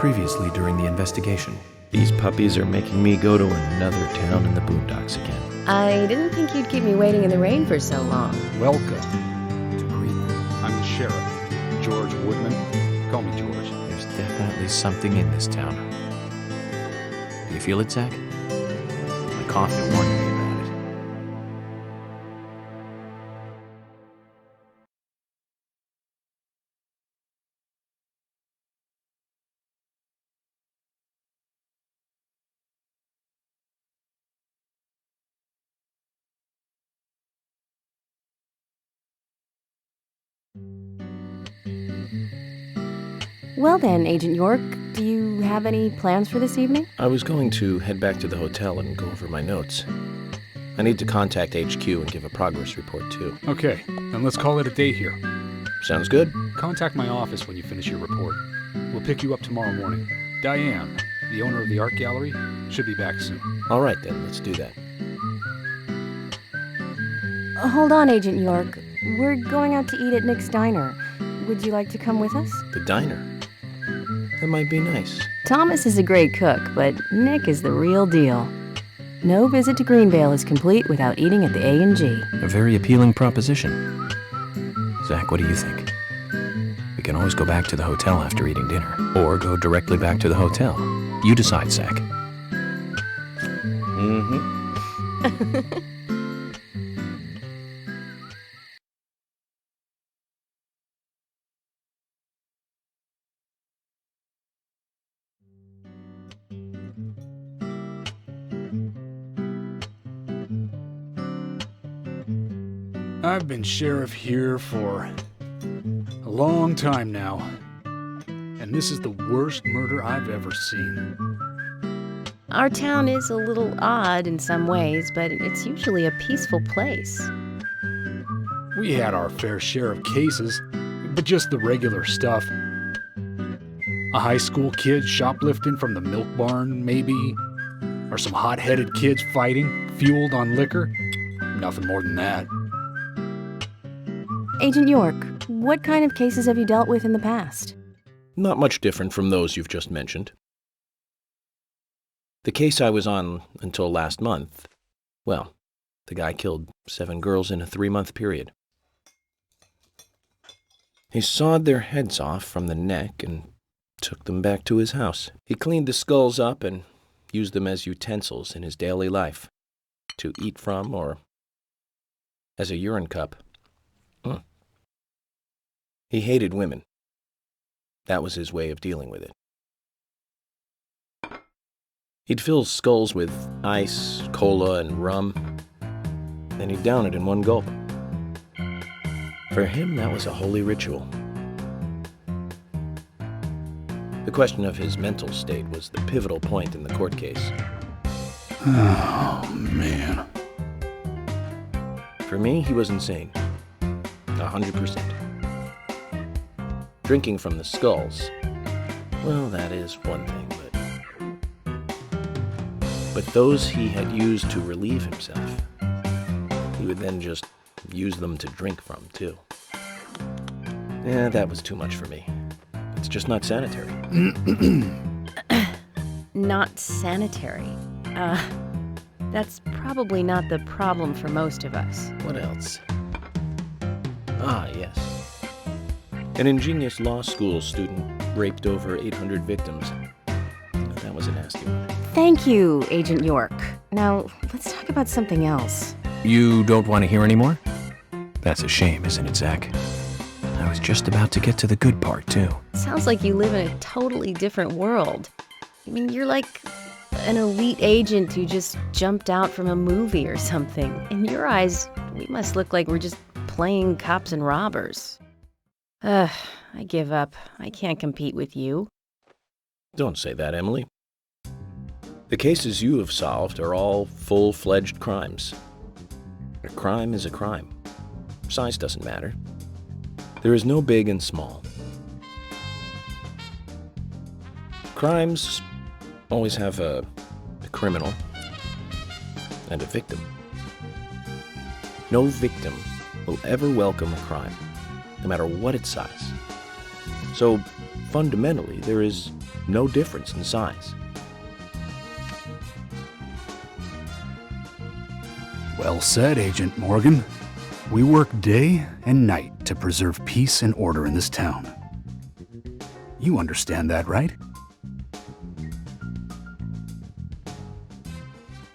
Previously during the investigation. These puppies are making me go to another town in the boondocks again. I didn't think you'd keep me waiting in the rain for so long. Welcome to Greenvale. I'm the sheriff, George Woodman. Call me George. There's definitely something in this town. Do you feel it, Zach? My coffee warned me about it. Well then, Agent York, do you have any plans for this evening? I was going to head back to the hotel and go over my notes. I need to contact HQ and give a progress report, too. Okay, then let's call it a day here. Sounds good? Contact my office when you finish your report. We'll pick you up tomorrow morning. Diane, the owner of the art gallery, should be back soon. All right, then. Let's do that. Hold on, Agent York. We're going out to eat at Nick's Diner. Would you like to come with us? The diner. That might be nice. Thomas is a great cook, but Nick is the real deal. No visit to Greenvale is complete without eating at the A&G. A very appealing proposition. Zach, what do you think? We can always go back to the hotel after eating dinner, or go directly back to the hotel. You decide, Zach. Mm-hmm. I've been sheriff here for a long time now, and this is the worst murder I've ever seen. Our town is a little odd in some ways, but it's usually a peaceful place. We had our fair share of cases, but just the regular stuff. A high school kid shoplifting from the milk barn, maybe, or some hot-headed kids fighting, fueled on liquor. Nothing more than that. Agent York, what kind of cases have you dealt with in the past? Not much different from those you've just mentioned. The case I was on until last month, well, the guy killed 7 girls in a 3-month period. He sawed their heads off from the neck and took them back to his house. He cleaned the skulls up and used them as utensils in his daily life, to eat from or as a urine cup. He hated women. That was his way of dealing with it. He'd fill skulls with ice, cola, and rum, then he'd down it in one gulp. For him, that was a holy ritual. The question of his mental state was the pivotal point in the court case. Oh, man. For me, he was insane. 100%. Drinking from the skulls, well, that is one thing, but those he had used to relieve himself, he would then just use them to drink from, too. Yeah, that was too much for me. It's just not sanitary. Not sanitary. That's probably not the problem for most of us. What else? Ah, yes. An ingenious law school student raped over 800 victims. That was a nasty one. Thank you, Agent York. Now, let's talk about something else. You don't want to hear anymore? That's a shame, isn't it, Zach? I was just about to get to the good part, too. Sounds like you live in a totally different world. I mean, you're like an elite agent who just jumped out from a movie or something. In your eyes, we must look like we're just playing cops and robbers. I give up. I can't compete with you. Don't say that, Emily. The cases you have solved are all full-fledged crimes. A crime is a crime. Size doesn't matter. There is no big and small. Crimes always have a criminal and a victim. No victim will ever welcome a crime, no matter what its size. So, fundamentally, there is no difference in size. Well said, Agent Morgan. We work day and night to preserve peace and order in this town. You understand that, right?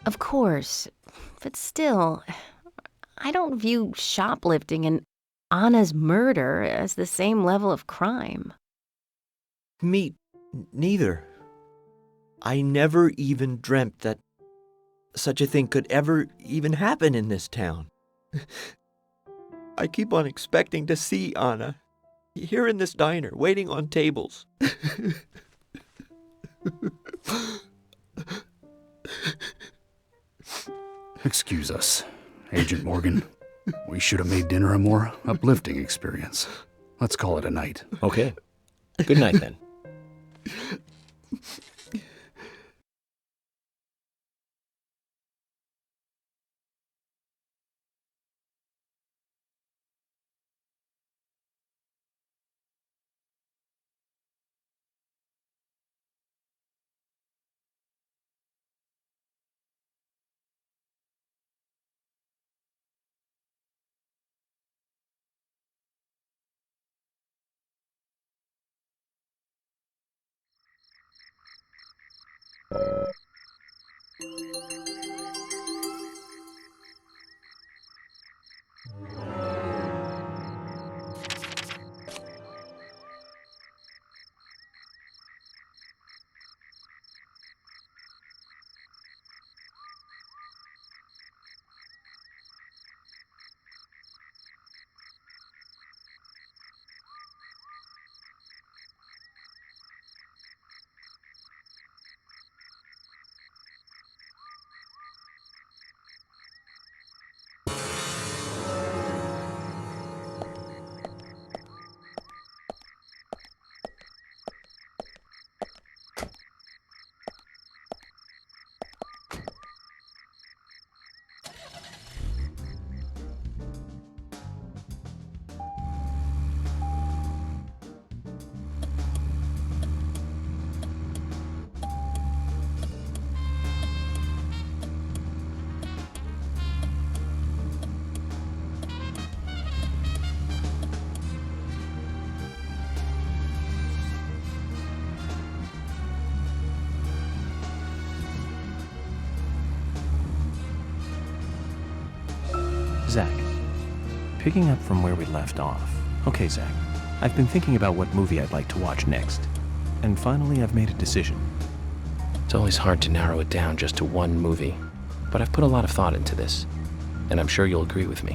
Of course, but still, I don't view shoplifting and Anna's murder as the same level of crime. Me neither. I never even dreamt that such a thing could ever even happen in this town. I keep on expecting to see Anna here in this diner, waiting on tables. Excuse us, Agent Morgan. We should have made dinner a more uplifting experience. Let's call it a night. Okay. Good night, then. Zach, picking up from where we left off. Okay, Zach, I've been thinking about what movie I'd like to watch next. And finally, I've made a decision. It's always hard to narrow it down just to one movie, but I've put a lot of thought into this, and I'm sure you'll agree with me.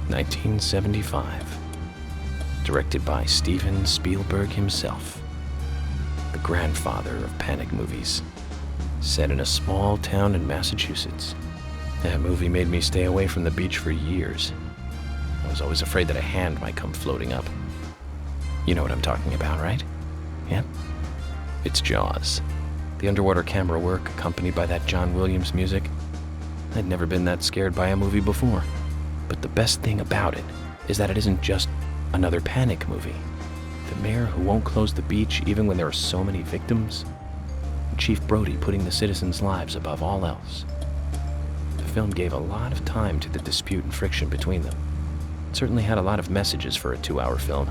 1975. Directed by Steven Spielberg himself. The grandfather of panic movies. Set in a small town in Massachusetts. That movie made me stay away from the beach for years. I was always afraid that a hand might come floating up. You know what I'm talking about, right? Yeah? It's Jaws. The underwater camera work accompanied by that John Williams music. I'd never been that scared by a movie before. But the best thing about it is that it isn't just another panic movie. The mayor who won't close the beach even when there are so many victims. And Chief Brody putting the citizens' lives above all else. The film gave a lot of time to the dispute and friction between them. It certainly had a lot of messages for a 2-hour film.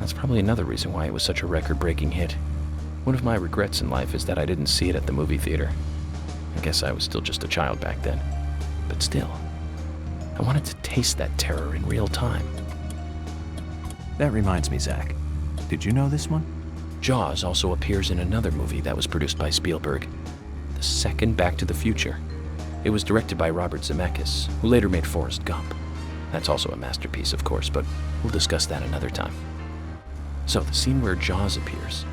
That's probably another reason why it was such a record-breaking hit. One of my regrets in life is that I didn't see it at the movie theater. I guess I was still just a child back then. But still, I wanted to taste that terror in real time. That reminds me, Zach. Did you know this one? Jaws also appears in another movie that was produced by Spielberg, the second Back to the Future. It was directed by Robert Zemeckis, who later made Forrest Gump. That's also a masterpiece, of course, but we'll discuss that another time. So the scene where Jaws appears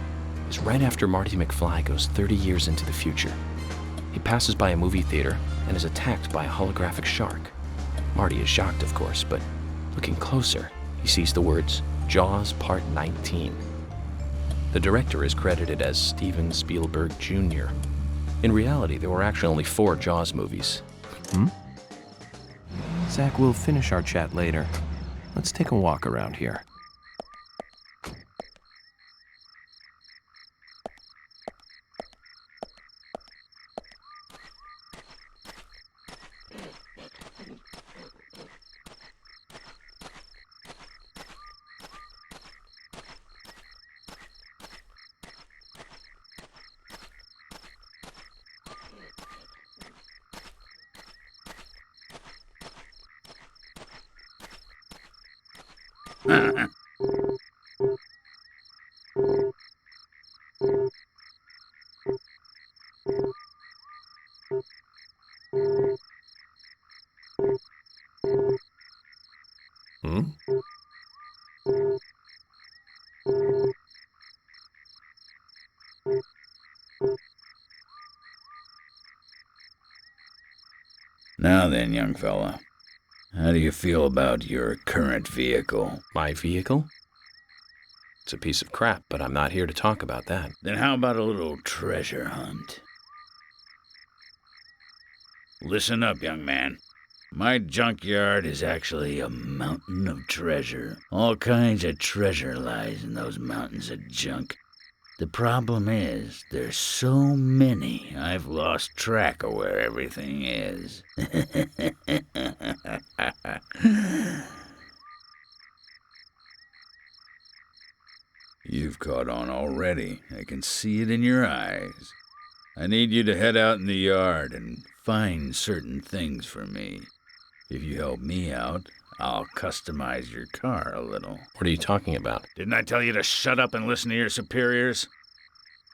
is right after Marty McFly goes 30 years into the future. He passes by a movie theater and is attacked by a holographic shark. Marty is shocked, of course, but looking closer, he sees the words, Jaws Part 19. The director is credited as Steven Spielberg Jr. In reality, there were actually only 4 Jaws movies. Zach, we'll finish our chat later. Let's take a walk around here. Hmm? Now then, young fella, how do you feel about your current vehicle? My vehicle? It's a piece of crap, but I'm not here to talk about that. Then how about a little treasure hunt? Listen up, young man. My junkyard is actually a mountain of treasure. All kinds of treasure lies in those mountains of junk. The problem is, there's so many, I've lost track of where everything is. You've caught on already. I can see it in your eyes. I need you to head out in the yard and find certain things for me. If you help me out, I'll customize your car a little. What are you talking about? Didn't I tell you to shut up and listen to your superiors?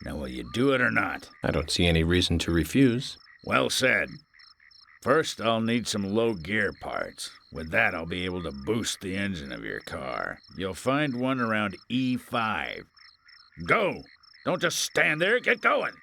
Now, will you do it or not? I don't see any reason to refuse. Well said. First, I'll need some low gear parts. With that, I'll be able to boost the engine of your car. You'll find one around E5. Go! Don't just stand there, get going!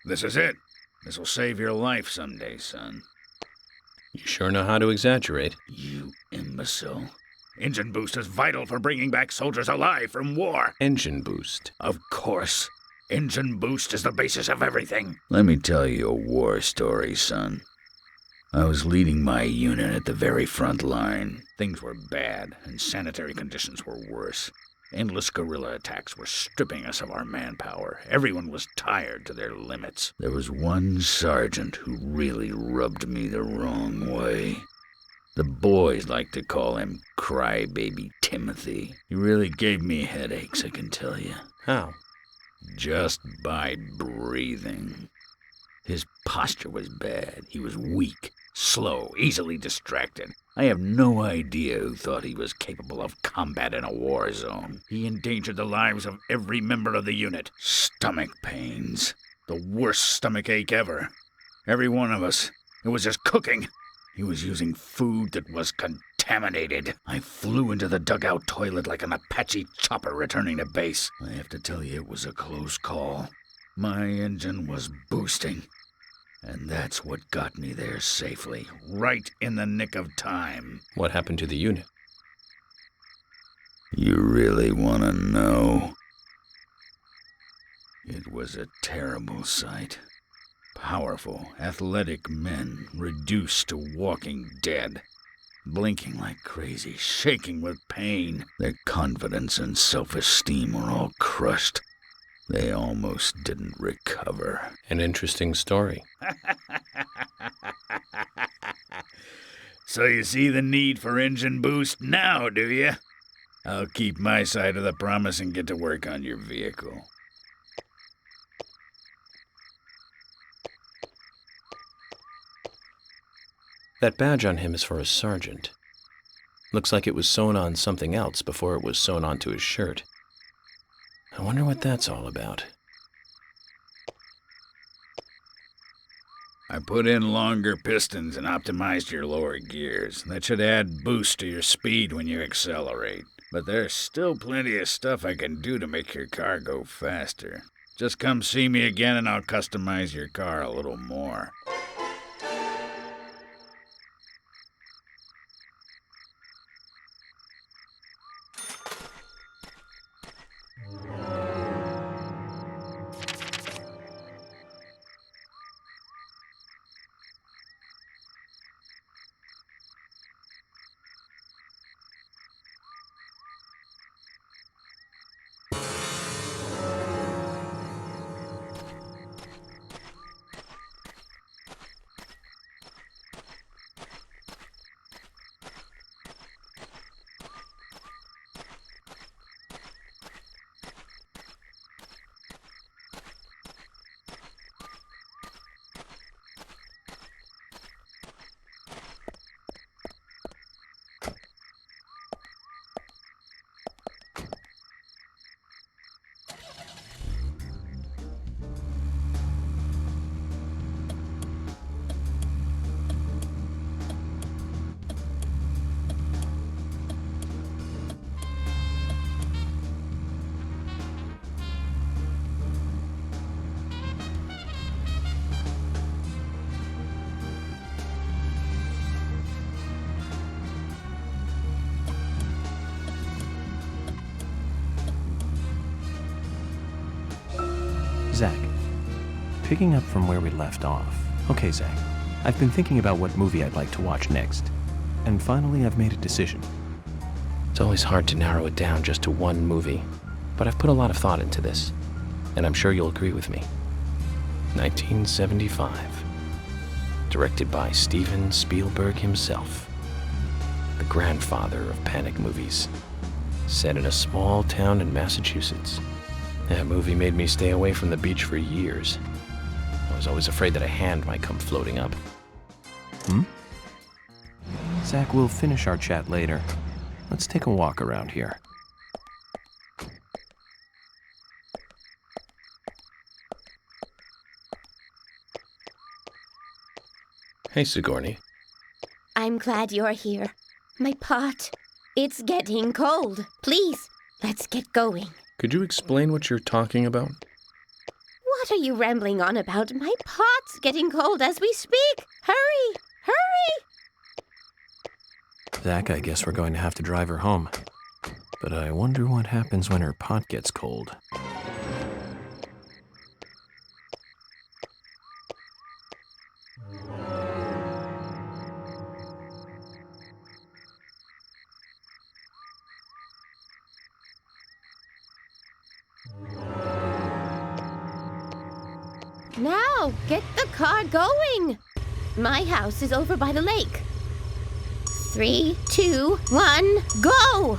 This is it. This will save your life someday, son. You sure know how to exaggerate. You imbecile. Engine boost is vital for bringing back soldiers alive from war. Engine boost. Of course. Engine boost is the basis of everything. Let me tell you a war story, son. I was leading my unit at the very front line. Things were bad, and sanitary conditions were worse. Endless guerrilla attacks were stripping us of our manpower. Everyone was tired to their limits. There was one sergeant who really rubbed me the wrong way. The boys like to call him Crybaby Timothy. He really gave me headaches, I can tell you. How? Just by breathing. His posture was bad. He was weak, Slow, easily distracted. I have no idea who thought he was capable of combat in a war zone. He endangered the lives of every member of the unit. Stomach pains. The worst stomach ache ever. Every one of us. It was just cooking. He was using food that was contaminated. I flew into the dugout toilet like an Apache chopper returning to base. I have to tell you, it was a close call. My engine was boosting. And that's what got me there safely, right in the nick of time. What happened to the unit? You really want to know? It was a terrible sight. Powerful, athletic men reduced to walking dead, blinking like crazy, shaking with pain. Their confidence and self-esteem were all crushed. They almost didn't recover. An interesting story. So you see the need for engine boost now, do you? I'll keep my side of the promise and get to work on your vehicle. That badge on him is for a sergeant. Looks like it was sewn on something else before it was sewn onto his shirt. I wonder what that's all about. I put in longer pistons and optimized your lower gears. That should add boost to your speed when you accelerate. But there's still plenty of stuff I can do to make your car go faster. Just come see me again and I'll customize your car a little more. Zach, picking up from where we left off. Okay, Zach, I've been thinking about what movie I'd like to watch next. And finally, I've made a decision. It's always hard to narrow it down just to one movie, but I've put a lot of thought into this, and I'm sure you'll agree with me. 1975. Directed by Steven Spielberg himself. The grandfather of panic movies. Set in a small town in Massachusetts. That movie made me stay away from the beach for years. I was always afraid that a hand might come floating up. Zach, we'll finish our chat later. Let's take a walk around here. Hey, Sigourney. I'm glad you're here. My pot, it's getting cold. Please, let's get going. Could you explain what you're talking about? What are you rambling on about? My pot's getting cold as we speak. Hurry, hurry! Zach, I guess we're going to have to drive her home. But I wonder what happens when her pot gets cold. Now, get the car going. My house is over by the lake. 3, 2, 1, go!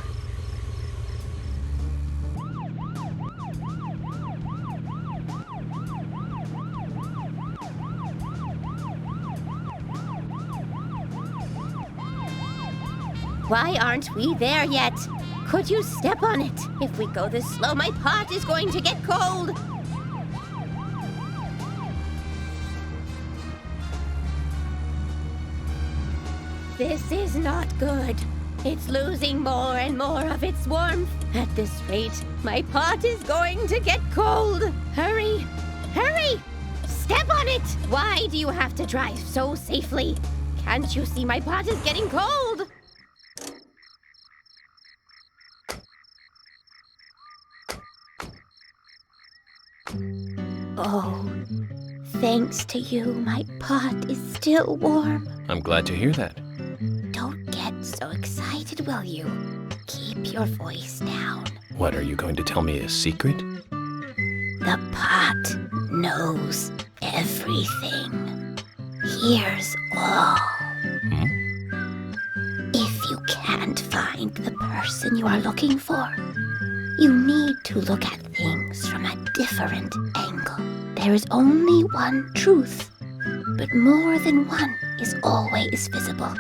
Why aren't we there yet? Could you step on it? If we go this slow, my pot is going to get cold. This is not good. It's losing more and more of its warmth. At this rate, my pot is going to get cold. Hurry! Hurry! Step on it! Why do you have to drive so safely? Can't you see my pot is getting cold? Oh, thanks to you, my pot is still warm. I'm glad to hear that. Don't get so excited, will you? Keep your voice down. What, are you going to tell me a secret? The pot knows everything. Hears all. If you can't find the person you are looking for, you need to look at things from a different angle. There is only one truth, but more than one is always visible.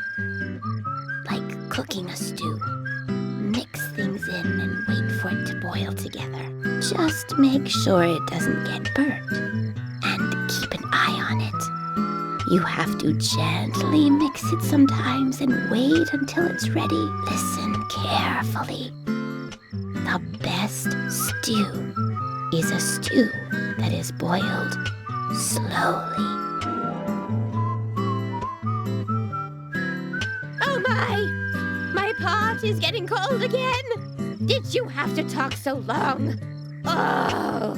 Like cooking a stew. Mix things in and wait for it to boil together. Just make sure it doesn't get burnt. And keep an eye on it. You have to gently mix it sometimes and wait until it's ready. Listen carefully. The best stew is a stew that is boiled slowly. Oh my! My pot is getting cold again! Did you have to talk so long? Oh!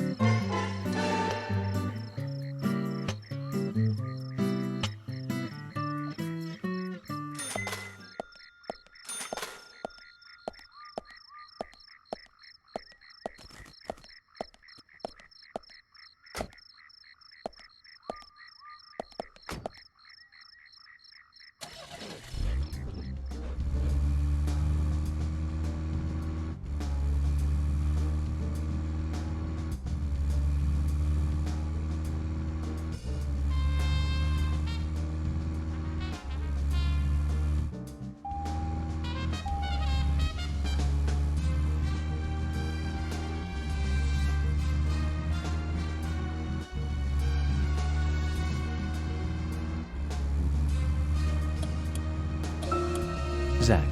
Zach,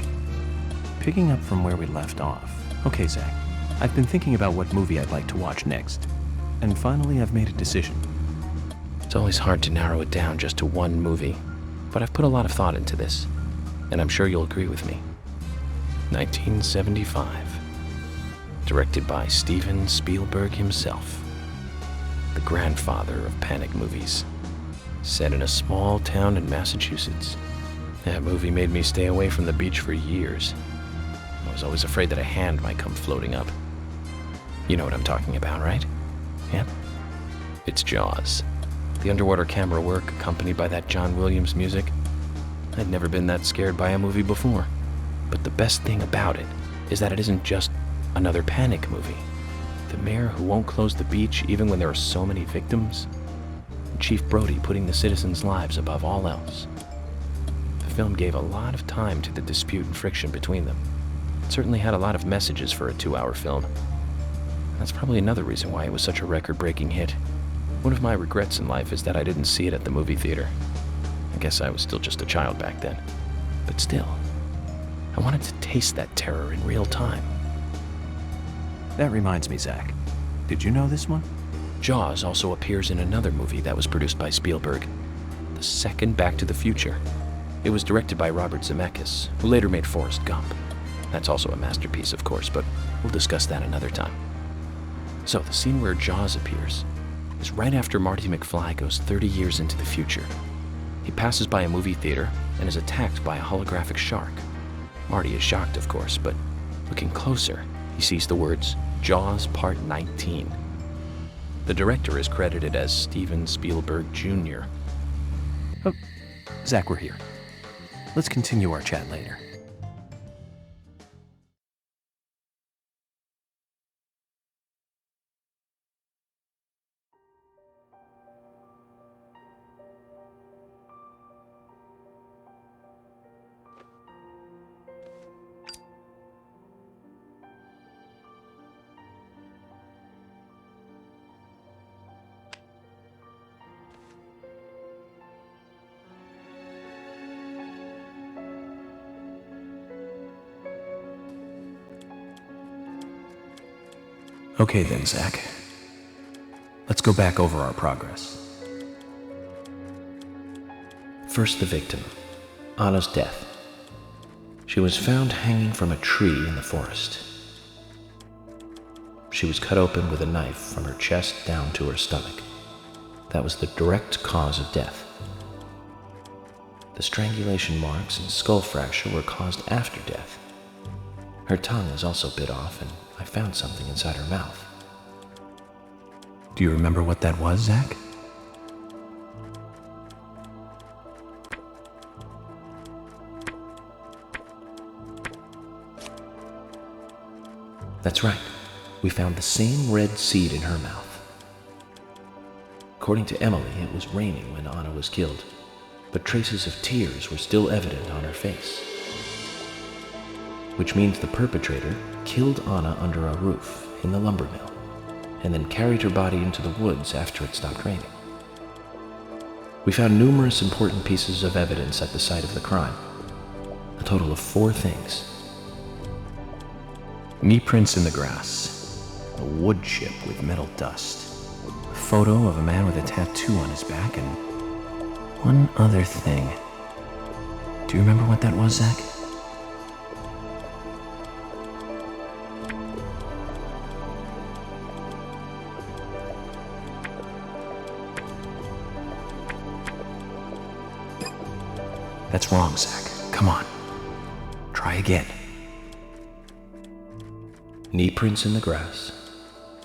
picking up from where we left off. Okay, Zach, I've been thinking about what movie I'd like to watch next. And finally, I've made a decision. It's always hard to narrow it down just to one movie, but I've put a lot of thought into this, and I'm sure you'll agree with me. 1975. Directed by Steven Spielberg himself. The grandfather of panic movies. Set in a small town in Massachusetts. That movie made me stay away from the beach for years. I was always afraid that a hand might come floating up. You know what I'm talking about, right? Yep. It's Jaws. The underwater camera work accompanied by that John Williams music. I'd never been that scared by a movie before. But the best thing about it is that it isn't just another panic movie. The mayor who won't close the beach even when there are so many victims. And Chief Brody putting the citizens' lives above all else. The film gave a lot of time to the dispute and friction between them. It certainly had a lot of messages for a 2-hour film. And that's probably another reason why it was such a record-breaking hit. One of my regrets in life is that I didn't see it at the movie theater. I guess I was still just a child back then. But still, I wanted to taste that terror in real time. That reminds me, Zach. Did you know this one? Jaws also appears in another movie that was produced by Spielberg. The second Back to the Future. It was directed by Robert Zemeckis, who later made Forrest Gump. That's also a masterpiece, of course, but we'll discuss that another time. So, the scene where Jaws appears is right after Marty McFly goes 30 years into the future. He passes by a movie theater and is attacked by a holographic shark. Marty is shocked, of course, but looking closer, he sees the words, Jaws Part 19. The director is credited as Steven Spielberg Jr. Oh, Zach, we're here. Let's continue our chat later. Okay then, Zach. Let's go back over our progress. First, the victim, Anna's death. She was found hanging from a tree in the forest. She was cut open with a knife from her chest down to her stomach. That was the direct cause of death. The strangulation marks and skull fracture were caused after death. Her tongue was also bit off, and I found something inside her mouth. Do you remember what that was, Zach? That's right. We found the same red seed in her mouth. According to Emily, it was raining when Anna was killed, but traces of tears were still evident on her face. Which means the perpetrator killed Anna under a roof in the lumber mill, and then carried her body into the woods after it stopped raining. We found numerous important pieces of evidence at the site of the crime. A total of 4 things. Knee prints in the grass, a wood chip with metal dust, a photo of a man with a tattoo on his back, and one other thing. Do you remember what that was, Zach? That's wrong, Zach. Come on. Try again. Knee prints in the grass,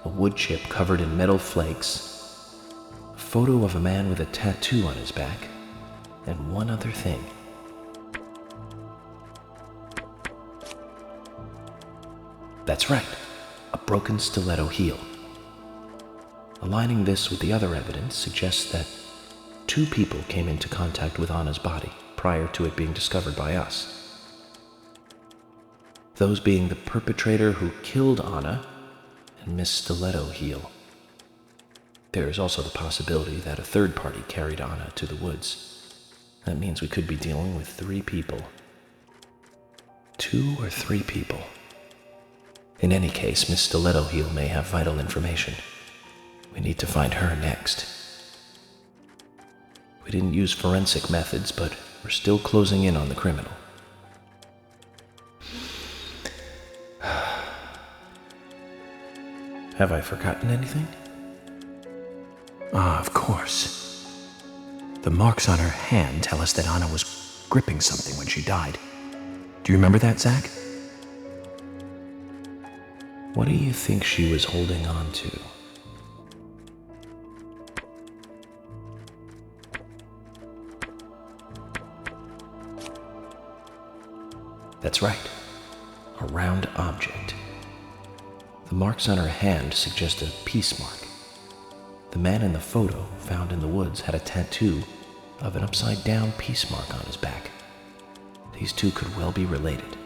a wood chip covered in metal flakes, a photo of a man with a tattoo on his back, and one other thing. That's right, a broken stiletto heel. Aligning this with the other evidence suggests that 2 people came into contact with Anna's body prior to it being discovered by us. Those being the perpetrator who killed Anna and Miss Stiletto Heel. There is also the possibility that a third party carried Anna to the woods. That means we could be dealing with 3 people. 2 or 3 people. In any case, Miss Stiletto Heel may have vital information. We need to find her next. We didn't use forensic methods, but we're still closing in on the criminal. Have I forgotten anything? Of course. The marks on her hand tell us that Anna was gripping something when she died. Do you remember that, Zach? What do you think she was holding on to? That's right, a round object. The marks on her hand suggest a peace mark. The man in the photo found in the woods had a tattoo of an upside-down peace mark on his back. These 2 could well be related.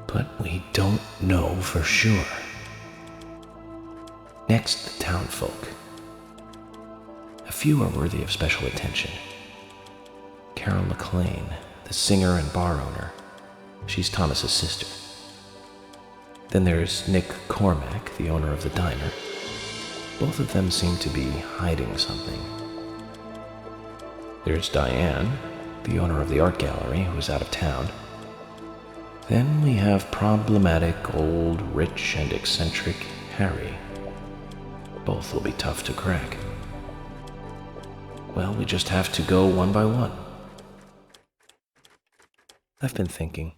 But we don't know for sure. Next, the townfolk. A few are worthy of special attention. Carol McLean, the singer and bar owner. She's Thomas's sister. Then there's Nick Cormack, the owner of the diner. Both of them seem to be hiding something. There's Diane, the owner of the art gallery, who's out of town. Then we have problematic, old, rich, and eccentric Harry. Both will be tough to crack. Well, we just have to go one by one. I've been thinking,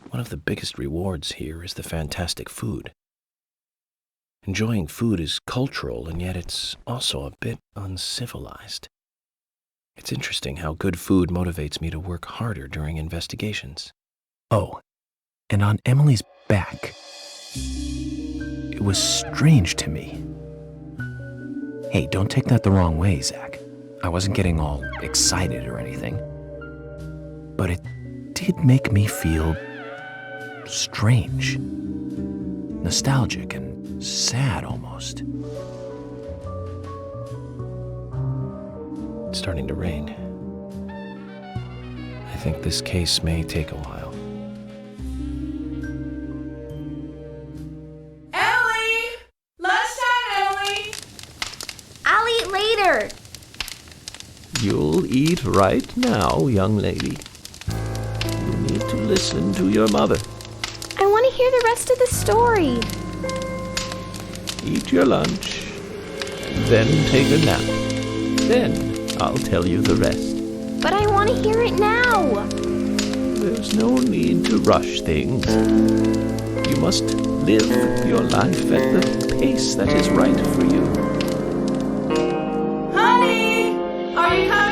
one of the biggest rewards here is the fantastic food. Enjoying food is cultural, and yet it's also a bit uncivilized. It's interesting how good food motivates me to work harder during investigations. Oh, and on Emily's back, it was strange to me. Hey, don't take that the wrong way, Zach. I wasn't getting all excited or anything. But it did make me feel strange, nostalgic, and sad almost. It's starting to rain. I think this case may take a while. right now, young lady. You need to listen to your mother. I want to hear the rest of the story. Eat your lunch, and then take a nap. Then I'll tell you the rest. But I want to hear it now. There's no need to rush things. You must live your life at the pace that is right for you. Honey, are you coming?